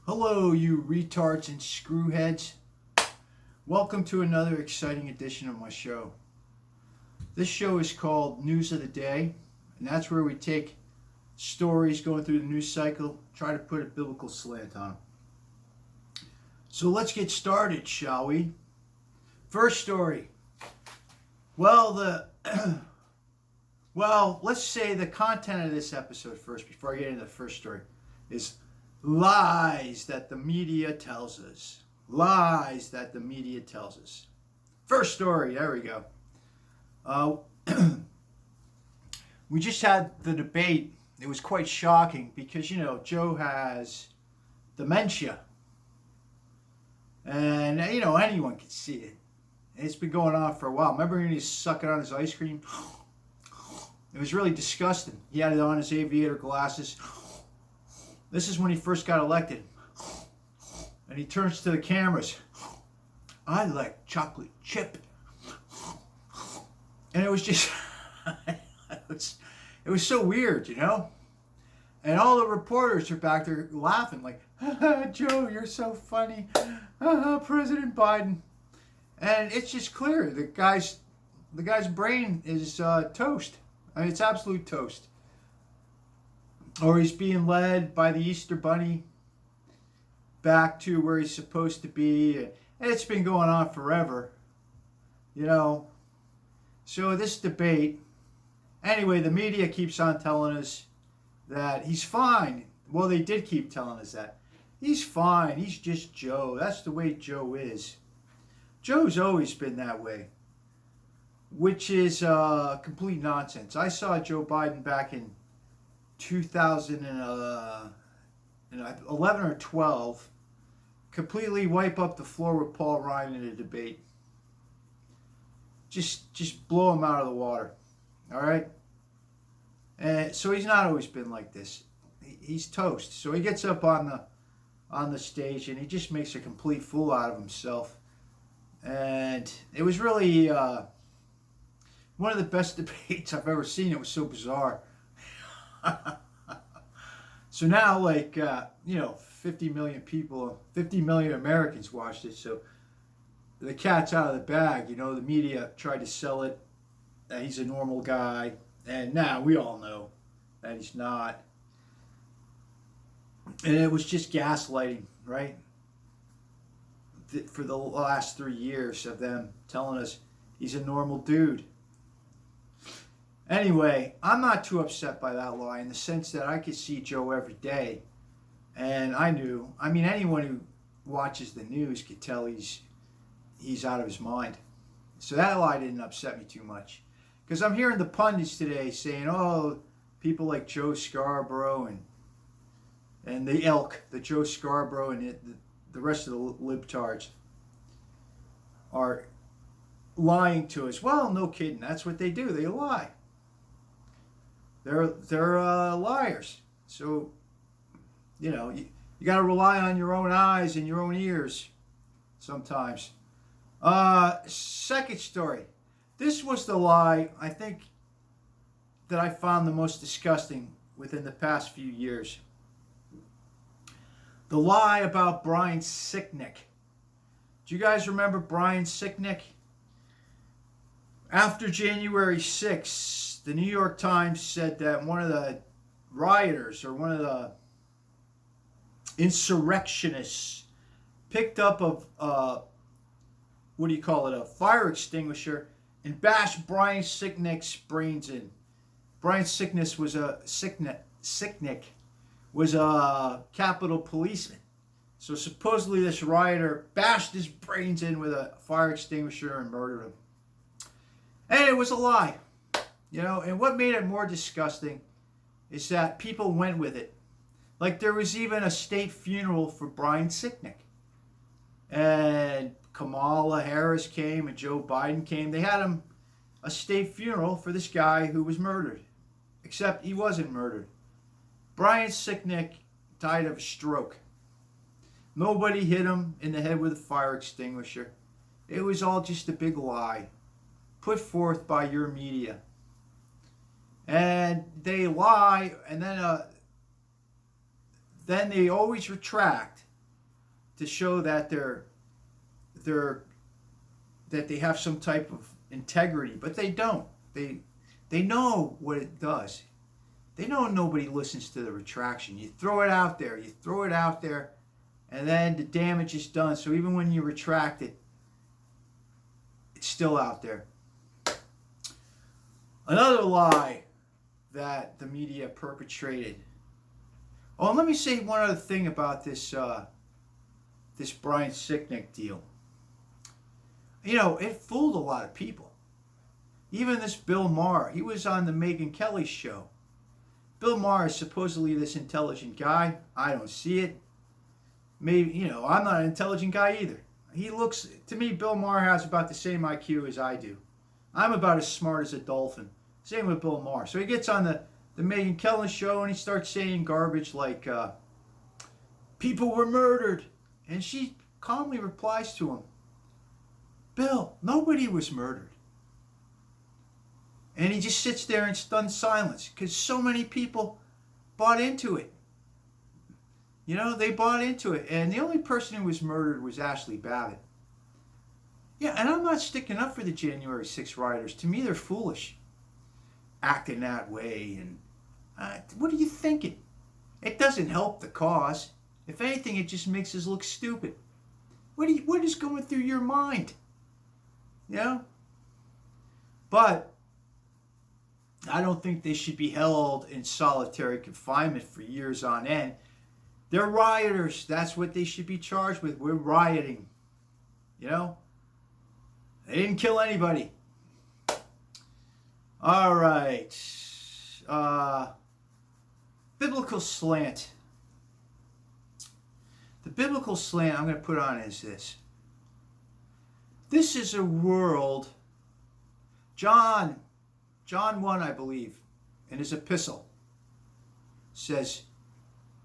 Hello, you retards and screwheads. Welcome to another exciting edition of my show. This show is called News of the Day, and that's where we take stories going through the news cycle, try to put a biblical slant on them. So let's get started, shall we? First story. Well, let's say the content of this episode first, before I get into the first story, is lies that the media tells us. Lies that the media tells us. First story, there we go. We just had the debate. It was quite shocking because, Joe has dementia. And, anyone can see it. It's been going on for a while. Remember when he was sucking on his ice cream? It was really disgusting. He had it on his aviator glasses. This is when he first got elected. And he turns to the cameras. I like chocolate chip. And it was just, it was so weird, And all the reporters are back there laughing like, Joe, you're so funny. President Biden. And it's just clear. The guy's brain is toast. I mean, it's absolute toast. Or he's being led by the Easter Bunny back to where he's supposed to be. And it's been going on forever, So this debate, anyway, the media keeps on telling us that he's fine. Well, they did keep telling us that. He's fine. He's just Joe. That's the way Joe is. Joe's always been that way, which is complete nonsense. I saw Joe Biden back in 2011 or 12 completely wipe up the floor with Paul Ryan in a debate. Just blow him out of the water. All right? And so he's not always been like this. He's toast. So he gets up on the stage and he just makes a complete fool out of himself. And it was really one of the best debates I've ever seen. It was so bizarre. So now, 50 million people, 50 million Americans watched it. So the cat's out of the bag. The media tried to sell it that he's a normal guy. And now we all know that he's not. And it was just gaslighting, right? For the last 3 years of them telling us he's a normal dude. Anyway, I'm not too upset by that lie in the sense that I could see Joe every day. And anyone who watches the news could tell he's out of his mind. So that lie didn't upset me too much. Because I'm hearing the pundits today saying, people like Joe Scarborough and the ilk, the Joe Scarborough and the rest of the libtards are lying to us. Well, no kidding. That's what they do. They lie. They're liars. So, you got to rely on your own eyes and your own ears sometimes. Second story. This was the lie, I think, that I found the most disgusting within the past few years. The lie about Brian Sicknick. Do you guys remember Brian Sicknick? After January 6th, the New York Times said that one of the rioters or one of the insurrectionists picked up a fire extinguisher and bashed Brian Sicknick's brains in. Brian Sicknick was a Capitol policeman. So supposedly this rioter bashed his brains in with a fire extinguisher and murdered him. And it was a lie. And what made it more disgusting is that people went with it. Like there was even a state funeral for Brian Sicknick. And Kamala Harris came and Joe Biden came. They had a state funeral for this guy who was murdered. Except he wasn't murdered. Brian Sicknick died of a stroke. Nobody hit him in the head with a fire extinguisher. It was all just a big lie put forth by your media. And they lie, and then they always retract to show that they're that they have some type of integrity, but they don't. They know what it does. They know nobody listens to the retraction. You throw it out there, and then the damage is done. So even when you retract it, it's still out there. Another lie that the media perpetrated. Oh, and let me say one other thing about this Brian Sicknick deal. You know, it fooled a lot of people. Even this Bill Maher, he was on the Megyn Kelly show. Bill Maher is supposedly this intelligent guy. I don't see it. Maybe, you know, I'm not an intelligent guy either. He looks, to me, Bill Maher has about the same IQ as I do. I'm about as smart as a dolphin. Same with Bill Maher. So he gets on the Megyn Kelly show and he starts saying garbage like, people were murdered. And she calmly replies to him, Bill, nobody was murdered. And he just sits there in stunned silence because so many people bought into it. You know, they bought into it. And the only person who was murdered was Ashley Babbitt. Yeah, and I'm not sticking up for the January 6th rioters. To me, they're foolish, acting that way. And what are you thinking? It doesn't help the cause. If anything, it just makes us look stupid. What is going through your mind? You know? But I don't think they should be held in solitary confinement for years on end. They're rioters. That's what they should be charged with. We're rioting. You know? They didn't kill anybody. All right. Biblical slant. The biblical slant I'm going to put on is this. This is a world. John 1, I believe, in his epistle, says,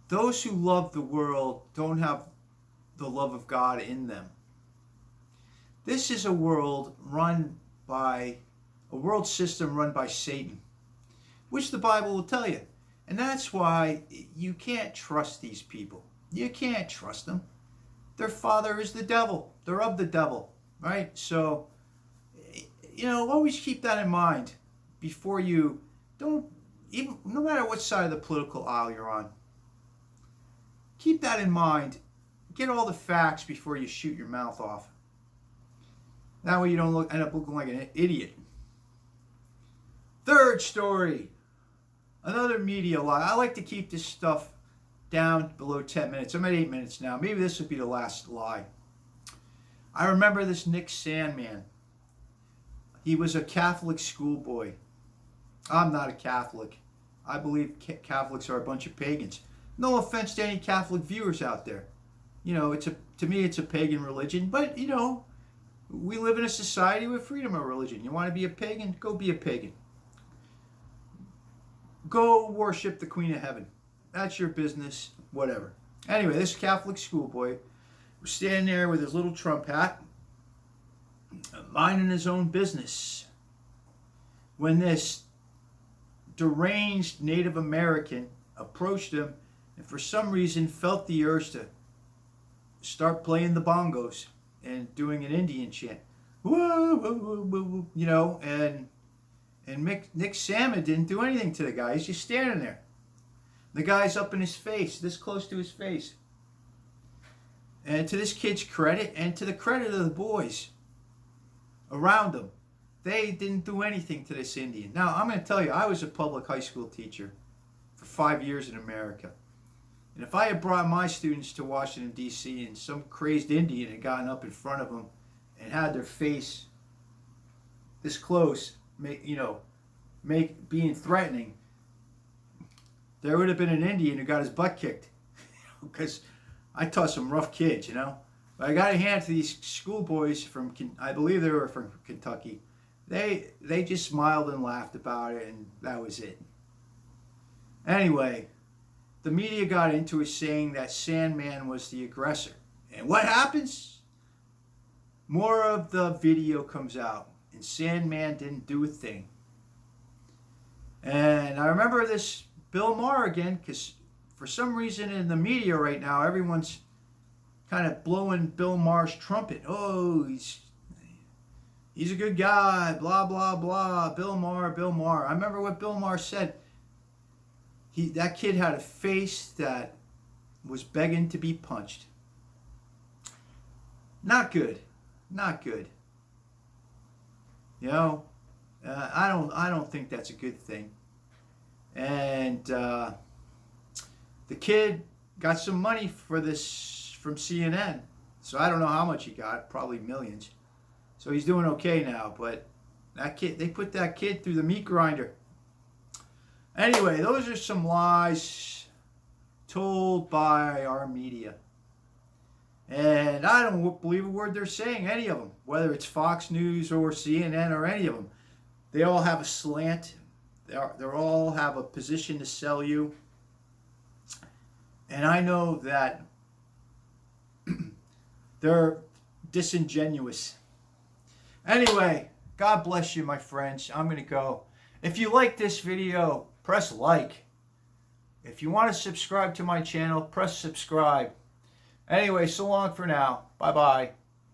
those who love the world don't have the love of God in them. This is a world system run by Satan, which the Bible will tell you. And that's why you can't trust these people. You can't trust them. Their father is the devil. They're of the devil, right? So, you know, always keep that in mind before you no matter what side of the political aisle you're on. Keep that in mind. Get all the facts before you shoot your mouth off. That way you don't end up looking like an idiot. Third story. Another media lie. I like to keep this stuff down below 10 minutes. I'm at 8 minutes now. Maybe this would be the last lie. I remember this Nick Sandman. He was a Catholic schoolboy. I'm not a Catholic. I believe Catholics are a bunch of pagans. No offense to any Catholic viewers out there. You know, to me it's a pagan religion, but you know, we live in a society with freedom of religion. You want to be a pagan? Go be a pagan. Go worship the Queen of Heaven. That's your business, whatever. Anyway, this Catholic schoolboy was standing there with his little Trump hat, minding his own business, when this deranged Native American approached him and for some reason felt the urge to start playing the bongos and doing an Indian chant. Whoa, whoa, whoa, whoa, you know, and Nick Sandman didn't do anything to the guy. He's just standing there. The guy's up in his face, this close to his face. And to this kid's credit, and to the credit of the boys around him, they didn't do anything to this Indian. Now, I'm going to tell you, I was a public high school teacher for 5 years in America. And if I had brought my students to Washington, D.C., and some crazed Indian had gotten up in front of them and had their face this close, being threatening, there would have been an Indian who got his butt kicked. Because I taught some rough kids, you know. But I got to hand it to these schoolboys from, I believe they were from Kentucky. They just smiled and laughed about it, and that was it. Anyway, the media got into it saying that Sandman was the aggressor. And what happens? More of the video comes out, and Sandman didn't do a thing. And I remember this Bill Maher again, because for some reason in the media right now, everyone's kind of blowing Bill Maher's trumpet. Oh, he's a good guy, blah, blah, blah, Bill Maher, Bill Maher. I remember what Bill Maher said. That kid had a face that was begging to be punched. Not good. Not good. You know, I don't think that's a good thing. And the kid got some money for this from CNN. So I don't know how much he got, probably millions. So he's doing okay now, but that kid, they put that kid through the meat grinder. Anyway, those are some lies told by our media. And I don't believe a word they're saying, any of them, whether it's Fox News or CNN or any of them. They all have a slant. They all have a position to sell you. And I know that they're disingenuous. Anyway, God bless you, my friends. I'm going to go. If you like this video, press like. If you want to subscribe to my channel, press subscribe. Anyway, so long for now. Bye-bye.